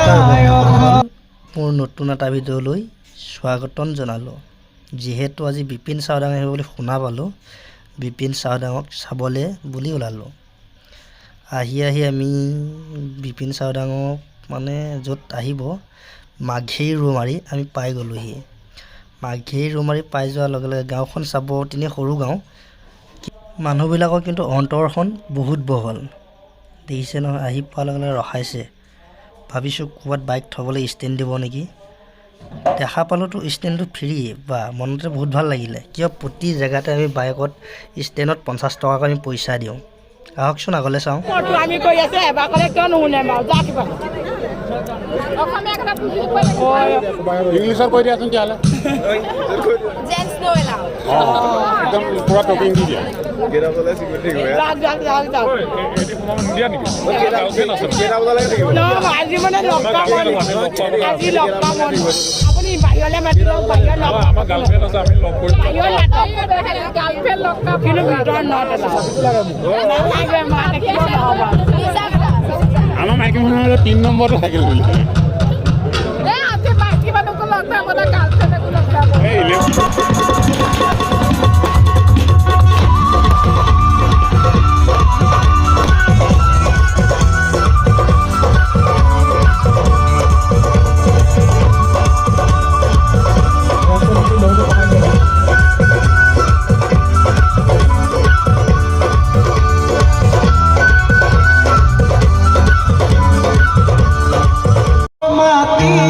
নমস্কাৰ বন্ধুসকল, মোৰ নতুন এটা ভিডিঅ'লৈ স্বাগতম জনালোঁ। যিহেতু আজি বিপিন চাওডাং আহিব বুলি শুনা পালোঁ, বিপিন চাওডাঙক চাবলৈ বুলি ওলালোঁ। আহি আমি বিপিন চাওডাঙক মানে য'ত আহিব মাঘেৰী ৰৌমাৰী আমি পাই গ'লোহি। মাঘেৰী ৰৌমাৰী পাই যোৱাৰ লগে লগে গাঁওখন চাব, তিনি সৰু গাঁও, মানুহবিলাকৰ কিন্তু অন্তৰখন বহুত বহল। দেখিছে নহয়, আহি পোৱাৰ লগে লগে ৰখাইছে। ভাবিছোঁ ক'ৰবাত বাইক থ'বলৈ ষ্টেণ্ড দিব নেকি। দেখা পালোঁতো ষ্টেণ্ডটো ফ্ৰী, বা মনতে বহুত ভাল লাগিলে। কিয় প্ৰতি জেগাতে আমি বাইকত ষ্টেণ্ডত 50 টকাকৈ আমি পইচা দিওঁ। আহকচোন আগলৈ চাওঁ। ইংলিছত কৈ দিয়াচোন তেতিয়াহ'লে। একদম পুৰা টকিং দি দিয়া। আমাৰ মাইকী মানুহৰ 3 নম্বৰটো থাকিল বুলি। মাটি